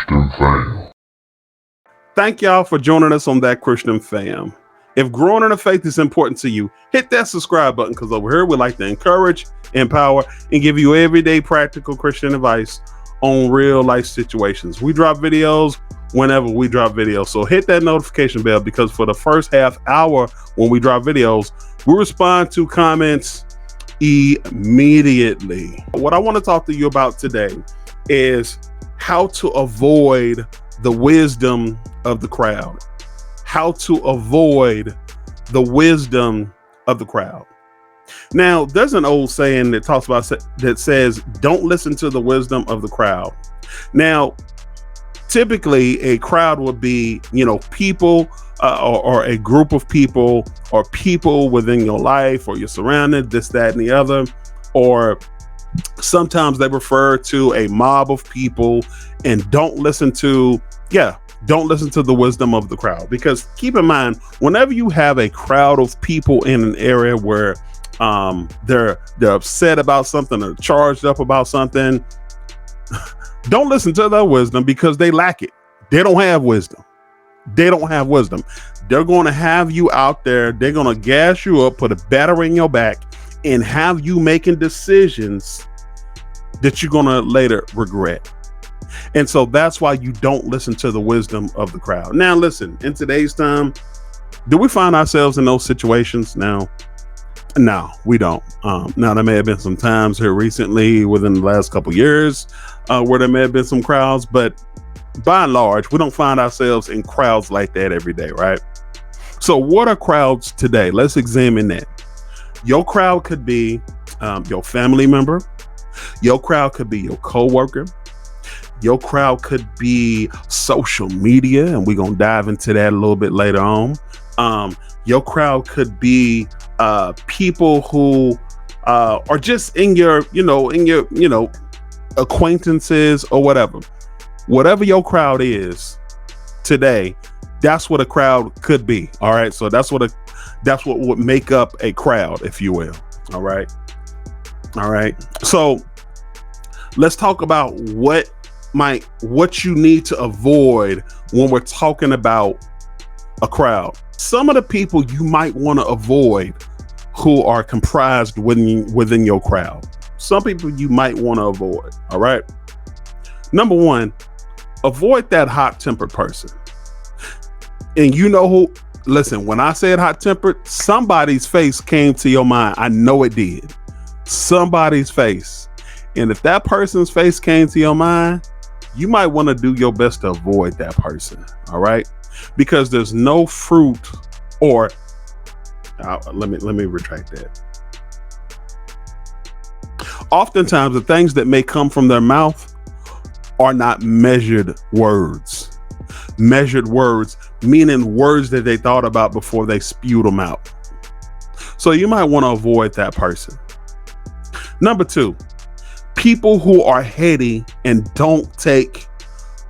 Christian Fam. Thank y'all for joining us on That Christian Fam. If growing in the faith is important to you, hit that subscribe button, because over here we like to encourage, empower, and give you everyday practical Christian advice on real life situations. We drop videos whenever we drop videos. So hit that notification bell, because for the first half hour when we drop videos, we respond to comments immediately. What I want to talk to you about today is how to avoid the wisdom of the crowd. How to avoid the wisdom of the crowd. Now, there's an old saying that talks about that says, "Don't listen to the wisdom of the crowd." Now, typically, a crowd would be, people or a group of people, or people within your life, or you're surrounded, this, that, and the other. Or sometimes they refer to a mob of people. And don't listen to the wisdom of the crowd, because keep in mind, whenever you have a crowd of people in an area where they're upset about something or charged up about something, don't listen to their wisdom, because they lack it. They don't have wisdom. They're going to have you out there. They're going to gas you up, put a battery in your back, and have you making decisions that you're going to later regret. And so that's why you don't listen to the wisdom of the crowd. Now, listen, in today's time, do we find ourselves in those situations now? No, we don't. Now, there may have been some times here recently within the last couple years where there may have been some crowds, but by and large, we don't find ourselves in crowds like that every day, right? So what are crowds today? Let's examine that. Your crowd could be your family member. Your crowd could be your coworker. Your crowd could be social media, and we're going to dive into that a little bit later on. Your crowd could be people who are just in your acquaintances or whatever. Whatever your crowd is today, that's what a crowd could be. All right. So that's what would make up a crowd, if you will. All right. So let's talk about what you need to avoid when we're talking about a crowd. Some of the people you might want to avoid who are comprised within your crowd. Some people you might want to avoid. All right. Number one, avoid that hot-tempered person. And you know who? Listen, when I said hot-tempered, somebody's face came to your mind. I know it did. Somebody's face. And if that person's face came to your mind, you might want to do your best to avoid that person. All right. Because there's no fruit, or let me retract that. Oftentimes, the things that may come from their mouth are not measured words. Measured words, meaning words that they thought about before they spewed them out. So you might want to avoid that person. Number two, people who are heady and don't take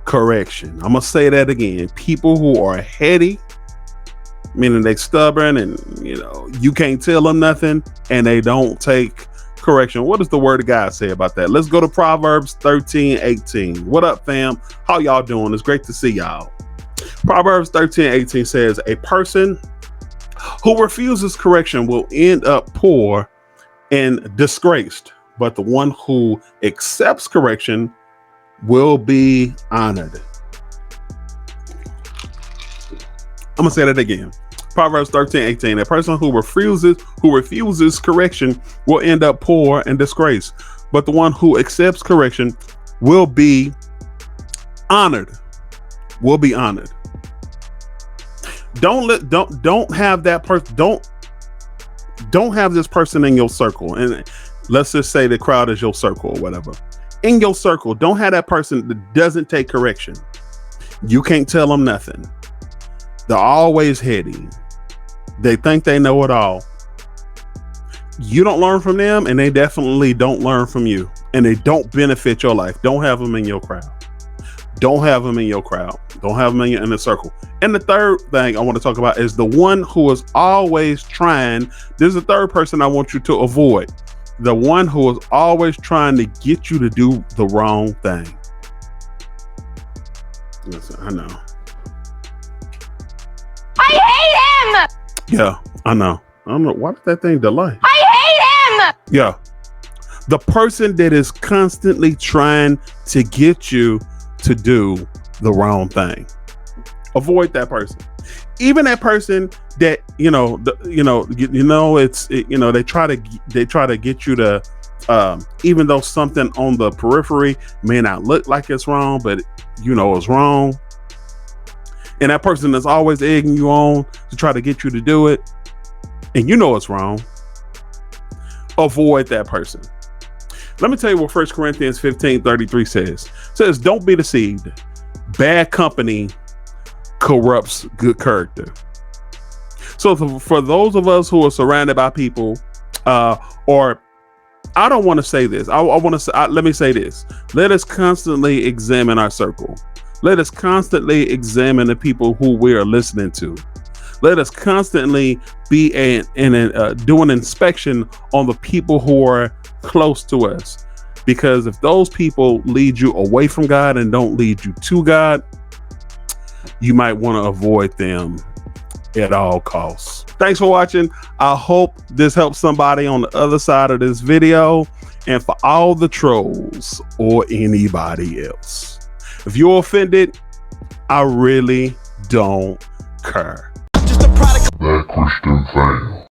correction. I'm gonna say that again. People who are heady, meaning they stubborn, and you can't tell them nothing, and they don't take correction. What does the word of God say about that? Let's go to Proverbs 13:18. What up, fam? How y'all doing? It's great to see y'all. Proverbs 13:18 says, "A person who refuses correction will end up poor and disgraced, but the one who accepts correction will be honored." I'm gonna say that again. Proverbs 13:18. A person who refuses correction will end up poor and disgraced, but the one who accepts correction will be honored. Will be honored. Don't have that person. Don't have this person in your circle. And let's just say the crowd is your circle or whatever. In your circle, don't have that person that doesn't take correction. You can't tell them nothing. They're always heady. They think they know it all. You don't learn from them, and they definitely don't learn from you, and they don't benefit your life. Don't have them in your crowd. Don't have them in your crowd. Don't have them in your inner circle. And the third thing I want to talk about is the one who is always trying. This is the third person I want you to avoid. The one who is always trying to get you to do the wrong thing. Listen, I know. I hate him! Yeah, I know. I don't know. Why did that thing delay? I hate him! Yeah. The person that is constantly trying to get you to do the wrong thing. Avoid that person. Even that person that they try to get you to even though something on the periphery may not look like it's wrong, but it's wrong. And that person is always egging you on to try to get you to do it, and it's wrong. Avoid that person. Let me tell you what 1 Corinthians 15:33 says. It says, don't be deceived. Bad company corrupts good character. So for those of us who are surrounded by people, or I don't want to say this. I want to say, let me say this. Let us constantly examine our circle. Let us constantly examine the people who we are listening to. Let us constantly be do an inspection on the people who are close to us. Because if those people lead you away from God and don't lead you to God, you might want to avoid them at all costs. Thanks for watching. I hope this helps somebody on the other side of this video. And for all the trolls or anybody else, if you're offended, I really don't care. Just a product of that Christian thing.